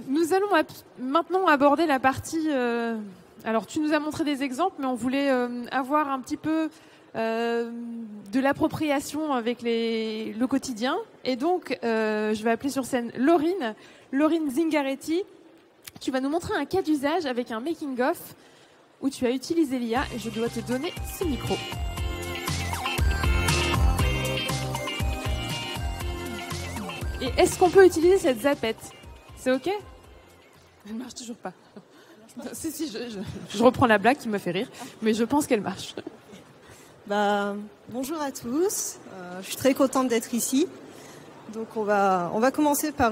nous allons maintenant aborder la partie... Alors, tu nous as montré des exemples, mais on voulait avoir un petit peu de l'appropriation avec le quotidien. Et donc, je vais appeler sur scène Laurine Zingaretti. Tu vas nous montrer un cas d'usage avec un making-of où tu as utilisé l'IA et je dois te donner ce micro. Et est-ce qu'on peut utiliser cette zapette? C'est OK? Elle ne marche toujours pas. Si, je reprends la blague qui me fait rire, mais je pense qu'elle marche. Bonjour à tous, je suis très contente d'être ici. Donc on va commencer par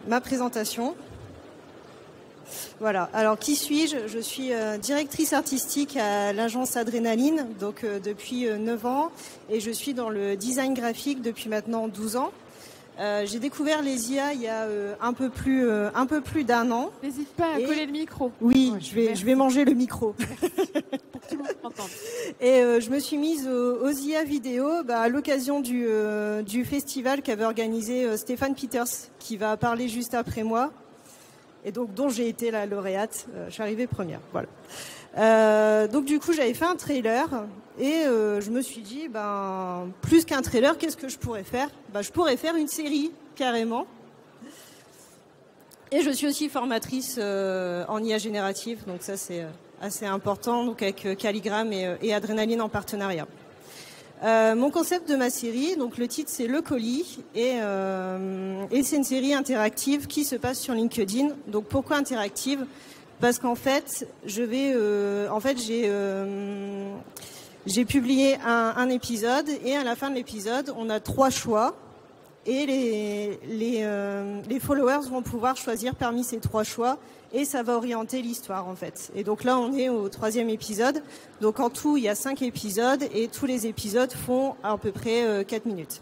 ma présentation. Voilà, alors qui suis-je? Je suis directrice artistique à l'agence Adrénaline, donc depuis 9 ans, et je suis dans le design graphique depuis maintenant 12 ans. J'ai découvert les IA il y a un peu plus d'1 an. N'hésite pas à coller le micro. Oui, je vais manger le micro. Pour que tout le monde m'entende. Et je me suis mise aux IA vidéo à l'occasion du festival qu'avait organisé Stéphane Peters, qui va parler juste après moi, et donc dont j'ai été la lauréate. Je suis arrivée première. Voilà. Donc du coup, j'avais fait un trailer. Et je me suis dit, plus qu'un trailer, qu'est-ce que je pourrais faire? Je pourrais faire une série, carrément. Et je suis aussi formatrice en IA générative, donc ça c'est assez important, donc avec Calligram et Adrénaline en partenariat. Mon concept de ma série, donc le titre c'est Le Colis, et c'est une série interactive qui se passe sur LinkedIn. Donc pourquoi interactive? Parce qu'en fait, j'ai publié un épisode et à la fin de l'épisode, on a 3 choix et les followers vont pouvoir choisir parmi ces 3 choix et ça va orienter l'histoire en fait. Et donc là, on est au 3e épisode. Donc en tout, il y a 5 épisodes et tous les épisodes font à peu près 4 minutes.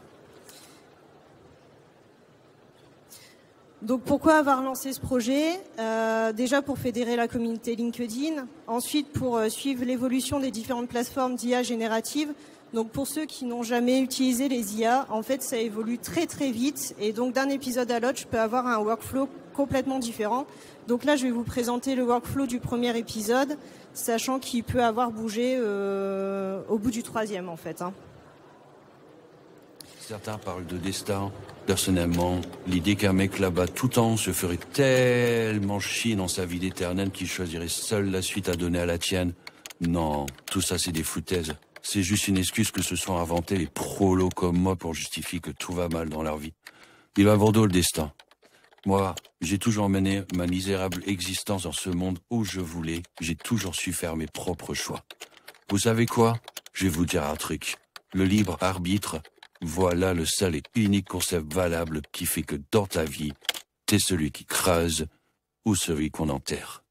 Donc pourquoi avoir lancé ce projet? Déjà pour fédérer la communauté LinkedIn, ensuite pour suivre l'évolution des différentes plateformes d'IA générative. Donc pour ceux qui n'ont jamais utilisé les IA, en fait ça évolue très très vite et donc d'un épisode à l'autre je peux avoir un workflow complètement différent. Donc là je vais vous présenter le workflow du premier épisode, sachant qu'il peut avoir bougé au bout du 3e en fait. Certains parlent de destin. Personnellement, l'idée qu'un mec là-bas tout temps se ferait tellement chier dans sa vie d'éternel qu'il choisirait seul la suite à donner à la tienne. Non, tout ça c'est des foutaises. C'est juste une excuse que se sont inventés les prolos comme moi pour justifier que tout va mal dans leur vie. Il va bon dos le destin. Moi, j'ai toujours mené ma misérable existence dans ce monde où je voulais. J'ai toujours su faire mes propres choix. Vous savez quoi? Je vais vous dire un truc. Le libre arbitre, voilà le seul et unique concept valable qui fait que dans ta vie, t'es celui qui creuse ou celui qu'on enterre.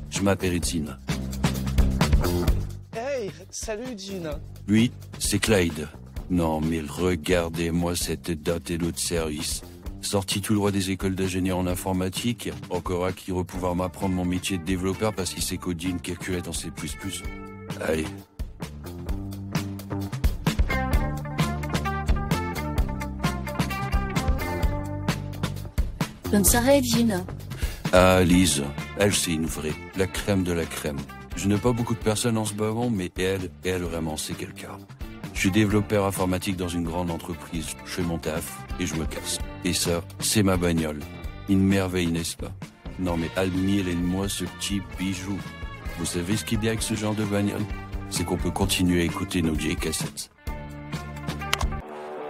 Je m'appelle Étienne. Hey, salut Jean. Lui, c'est Clyde. Non, mais regardez-moi cette date et l'autre service. Sorti tout droit des écoles d'ingénieur en informatique, encore à qui va pouvoir m'apprendre mon métier de développeur parce qu'il sait coder une calculette en C++. Allez. Bonne soirée, Jean. Ah, Lise, elle c'est une vraie, la crème de la crème. Je n'ai pas beaucoup de personnes en ce moment, mais elle vraiment c'est quelqu'un. Je suis développeur informatique dans une grande entreprise. Je fais mon taf et je me casse. Et ça, c'est ma bagnole. Une merveille, n'est-ce pas? Non mais admirez-moi ce petit bijou. Vous savez ce qui est bien avec ce genre de bagnole? C'est qu'on peut continuer à écouter nos vieilles cassettes.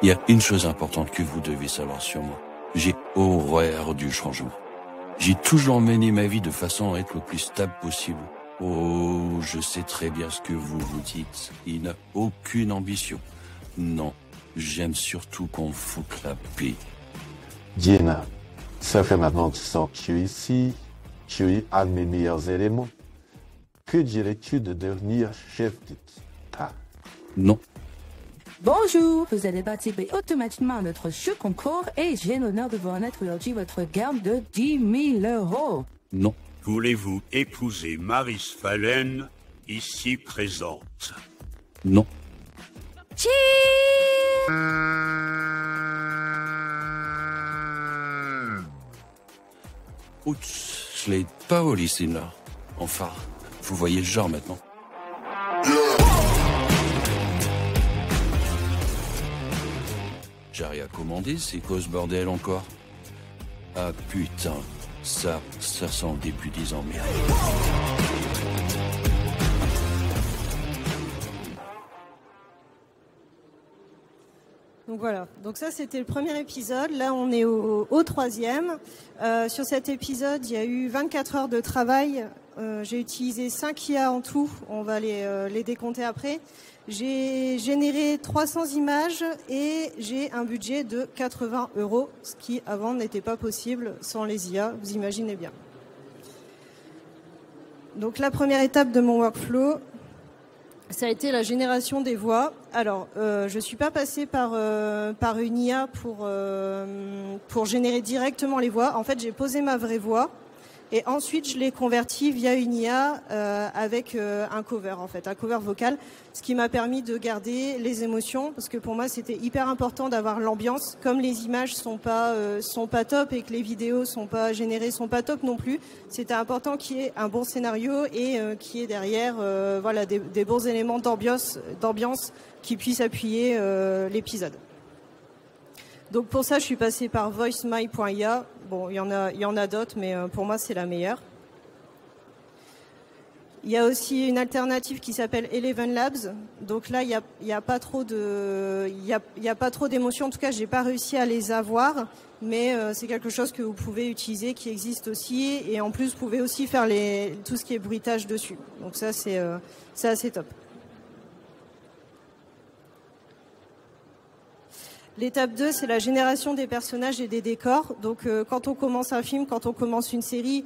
Il y a une chose importante que vous devez savoir sur moi. J'ai horreur du changement. J'ai toujours mené ma vie de façon à être le plus stable possible. Oh, je sais très bien ce que vous vous dites. Il n'a aucune ambition. Non, j'aime surtout qu'on foute la paix. Diana, ça fait maintenant 10 ans que tu es ici, tu es un de mes meilleurs éléments. Que dirais-tu de devenir chef d'équipe? Non. Bonjour, vous allez participer automatiquement à notre jeu concours et j'ai l'honneur de vous remettre aujourd'hui votre gamme de 10 000 €. Non. Voulez-vous épouser Maris Fallen, ici présente? Non. Oups, je l'ai pas au lycée là. Enfin, vous voyez le genre maintenant. J'ai rien commandé, c'est quoi ce bordel encore? Ah putain, ça sent le début des emmerdes. Donc voilà, donc ça c'était le premier épisode, là on est au troisième. Sur cet épisode, il y a eu 24 heures de travail, j'ai utilisé 5 IA en tout, on va les décompter après. J'ai généré 300 images et j'ai un budget de 80 €, ce qui avant n'était pas possible sans les IA, vous imaginez bien. Donc la première étape de mon workflow, ça a été la génération des voix. Alors, je suis pas passée par une IA pour générer directement les voix. En fait, j'ai posé ma vraie voix et ensuite je l'ai convertie via une IA avec un cover, en fait, un cover vocal, ce qui m'a permis de garder les émotions, parce que pour moi c'était hyper important d'avoir l'ambiance. Comme les images sont pas top et que les vidéos sont pas générées, sont pas top non plus, c'était important qu'il y ait un bon scénario et qu'il y ait derrière voilà des bons éléments d'ambiance qui puissent appuyer l'épisode. Donc pour ça, je suis passée par voicemy.ia. Bon, il y en a d'autres, mais pour moi, c'est la meilleure. Il y a aussi une alternative qui s'appelle Eleven Labs. Donc là, il y a pas trop d'émotions. En tout cas, j'ai pas réussi à les avoir, mais c'est quelque chose que vous pouvez utiliser, qui existe aussi. Et en plus, vous pouvez aussi faire tout ce qui est bruitage dessus. Donc ça, c'est assez top. L'étape 2, c'est la génération des personnages et des décors. Donc, quand on commence un film, quand on commence une série,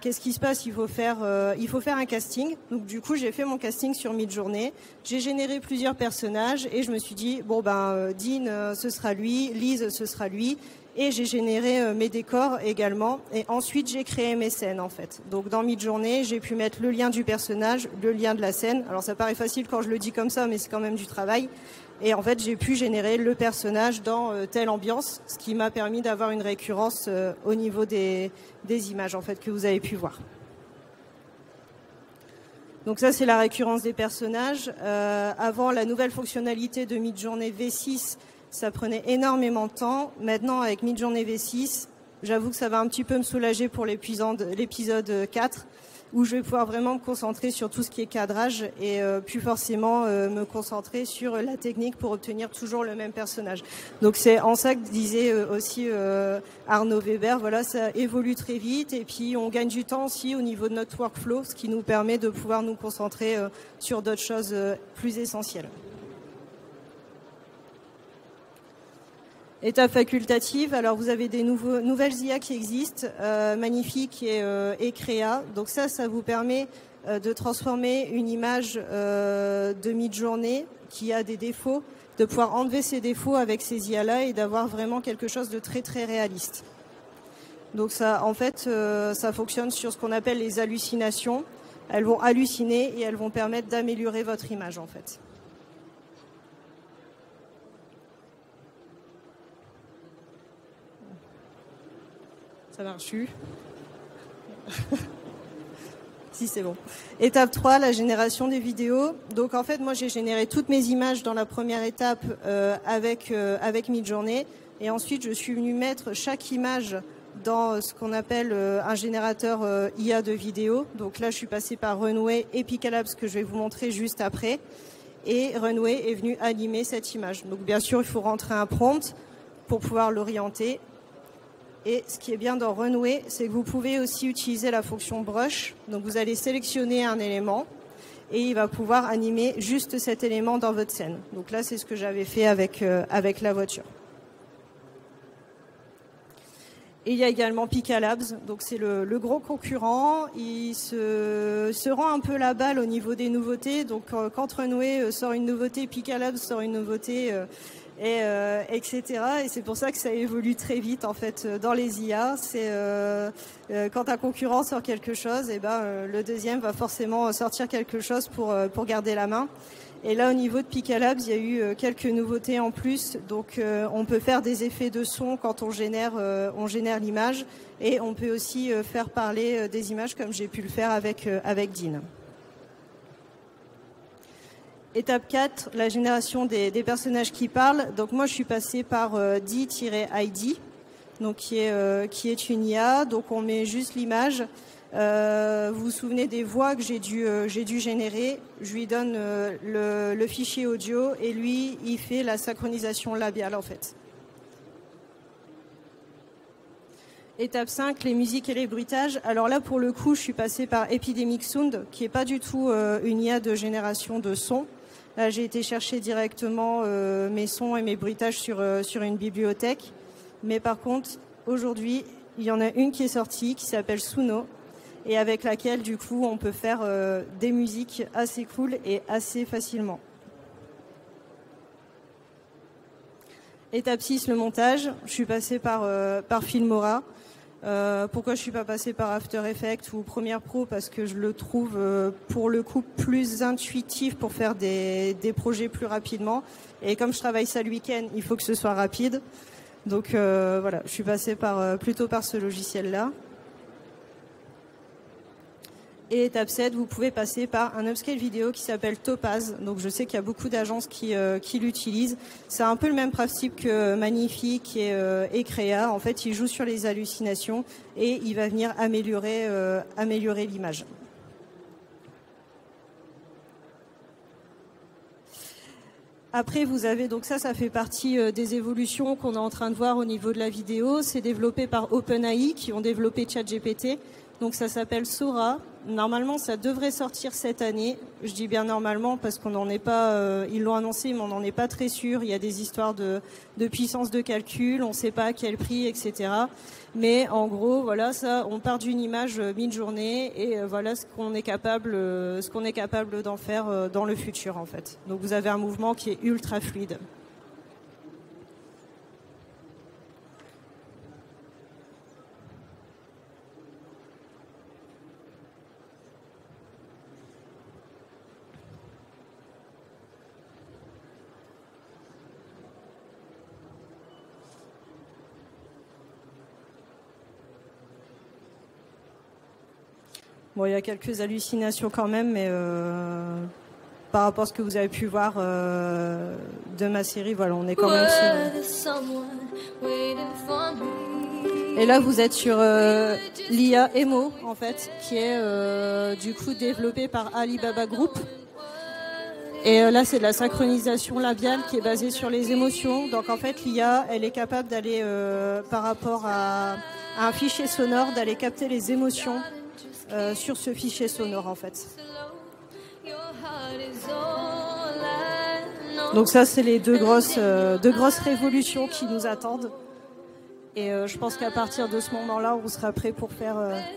qu'est-ce qui se passe? Il faut faire un casting. Donc, du coup, j'ai fait mon casting sur Midjourney. J'ai généré plusieurs personnages et je me suis dit, Dean, ce sera lui, Liz, ce sera lui. Et j'ai généré mes décors également. Et ensuite, j'ai créé mes scènes, en fait. Donc, dans Midjourney, j'ai pu mettre le lien du personnage, le lien de la scène. Alors, ça paraît facile quand je le dis comme ça, mais c'est quand même du travail. Et en fait, j'ai pu générer le personnage dans telle ambiance, ce qui m'a permis d'avoir une récurrence au niveau des images, en fait, que vous avez pu voir. Donc ça, c'est la récurrence des personnages. Avant, la nouvelle fonctionnalité de Midjourney V6, ça prenait énormément de temps. Maintenant, avec Midjourney V6, j'avoue que ça va un petit peu me soulager pour l'épisode 4, où je vais pouvoir vraiment me concentrer sur tout ce qui est cadrage et plus forcément me concentrer sur la technique pour obtenir toujours le même personnage. Donc c'est en ça que disait aussi Arnaud Weber, voilà, ça évolue très vite et puis on gagne du temps aussi au niveau de notre workflow, ce qui nous permet de pouvoir nous concentrer sur d'autres choses plus essentielles. Étape facultative, alors vous avez des nouvelles IA qui existent, Magnifique et Créa. Donc ça vous permet de transformer une image de Midjourney qui a des défauts, de pouvoir enlever ces défauts avec ces IA-là et d'avoir vraiment quelque chose de très très réaliste. Donc ça, en fait, ça fonctionne sur ce qu'on appelle les hallucinations. Elles vont halluciner et elles vont permettre d'améliorer votre image, en fait. Ça marche plus. Si, c'est bon. Étape 3, la génération des vidéos. Donc en fait, moi j'ai généré toutes mes images dans la première étape avec Midjourney. Et ensuite, je suis venue mettre chaque image dans ce qu'on appelle un générateur IA de vidéo. Donc là, je suis passée par Runway et Picalabs que je vais vous montrer juste après. Et Runway est venu animer cette image. Donc bien sûr, il faut rentrer un prompt pour pouvoir l'orienter. Et ce qui est bien dans Runway, c'est que vous pouvez aussi utiliser la fonction brush. Donc vous allez sélectionner un élément et il va pouvoir animer juste cet élément dans votre scène. Donc là, c'est ce que j'avais fait avec la voiture. Et il y a également Picalabs, donc c'est le gros concurrent. Il se rend un peu la balle au niveau des nouveautés. Donc quand Runway sort une nouveauté, Picalabs sort une nouveauté, etc. Et c'est pour ça que ça évolue très vite en fait dans les IA. C'est quand un concurrent sort quelque chose, et le deuxième va forcément sortir quelque chose pour garder la main. Et là, au niveau de Picalabs, il y a eu quelques nouveautés en plus. Donc, on peut faire des effets de son quand on génère l'image, et on peut aussi faire parler des images, comme j'ai pu le faire avec Dean. Étape 4, la génération des personnages qui parlent. Donc, moi, je suis passée par D-ID, donc qui est une IA. Donc, on met juste l'image. Vous vous souvenez des voix que j'ai dû générer. Je lui donne le fichier audio et lui, il fait la synchronisation labiale en fait. Étape 5, les musiques et les bruitages. Alors là, pour le coup, je suis passée par Epidemic Sound, qui est pas du tout une IA de génération de sons. Là, j'ai été chercher directement mes sons et mes bruitages sur une bibliothèque. Mais par contre, aujourd'hui, il y en a une qui est sortie, qui s'appelle Suno, et avec laquelle, du coup, on peut faire des musiques assez cool et assez facilement. Étape 6, le montage. Je suis passée par Filmora. Pourquoi je suis pas passée par After Effects ou Premiere Pro? Parce que je le trouve, pour le coup, plus intuitif pour faire des projets plus rapidement. Et comme je travaille ça le week-end, il faut que ce soit rapide. Donc voilà, je suis passée plutôt par ce logiciel-là. Et étape 7, vous pouvez passer par un upscale vidéo qui s'appelle Topaz. Donc je sais qu'il y a beaucoup d'agences qui l'utilisent. C'est un peu le même principe que Magnifique et Créa. En fait, il joue sur les hallucinations et il va venir améliorer l'image. Après, vous avez, donc ça fait partie des évolutions qu'on est en train de voir au niveau de la vidéo. C'est développé par OpenAI qui ont développé ChatGPT. Donc ça s'appelle Sora. Normalement, ça devrait sortir cette année. Je dis bien normalement parce qu'on n'en est pas. Ils l'ont annoncé, mais on n'en est pas très sûr. Il y a des histoires de puissance de calcul. On ne sait pas à quel prix, etc. Mais en gros, voilà, ça, on part d'une image mid-journée et voilà ce qu'on est capable d'en faire dans le futur, en fait. Donc vous avez un mouvement qui est ultra fluide. Bon, il y a quelques hallucinations quand même, mais par rapport à ce que vous avez pu voir de ma série, voilà, on est quand même sur... Et là, vous êtes sur l'IA Emo, en fait, qui est du coup développée par Alibaba Group. Et là, c'est de la synchronisation labiale qui est basée sur les émotions. Donc, en fait, l'IA, elle est capable d'aller, par rapport à un fichier sonore, d'aller capter les émotions sur ce fichier sonore, en fait. Donc ça, c'est les deux grosses révolutions qui nous attendent. Et je pense qu'à partir de ce moment-là, on sera prêt pour faire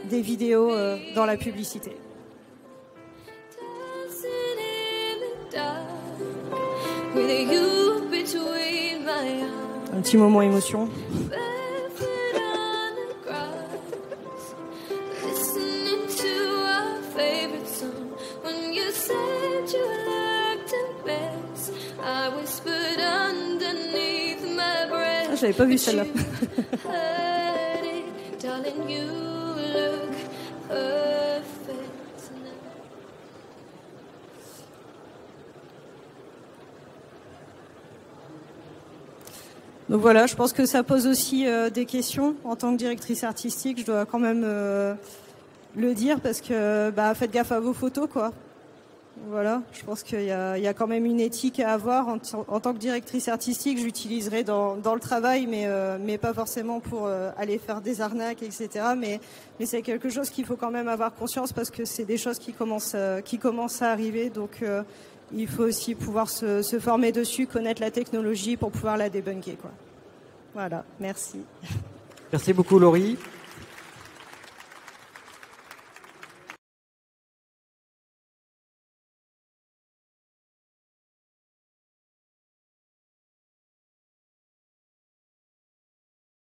des vidéos dans la publicité. Un petit moment émotion. Ah, j'avais pas vu celle-là. Donc voilà, je pense que ça pose aussi des questions. En tant que directrice artistique, je dois quand même le dire parce que faites gaffe à vos photos, quoi. Voilà, je pense qu'il y a quand même une éthique à avoir. En tant que directrice artistique, j'utiliserai dans le travail, mais pas forcément pour aller faire des arnaques, etc. Mais c'est quelque chose qu'il faut quand même avoir conscience parce que c'est des choses qui commencent à arriver. Donc il faut aussi pouvoir se former dessus, connaître la technologie pour pouvoir la débunker, quoi. Voilà, merci. Merci beaucoup Laurie.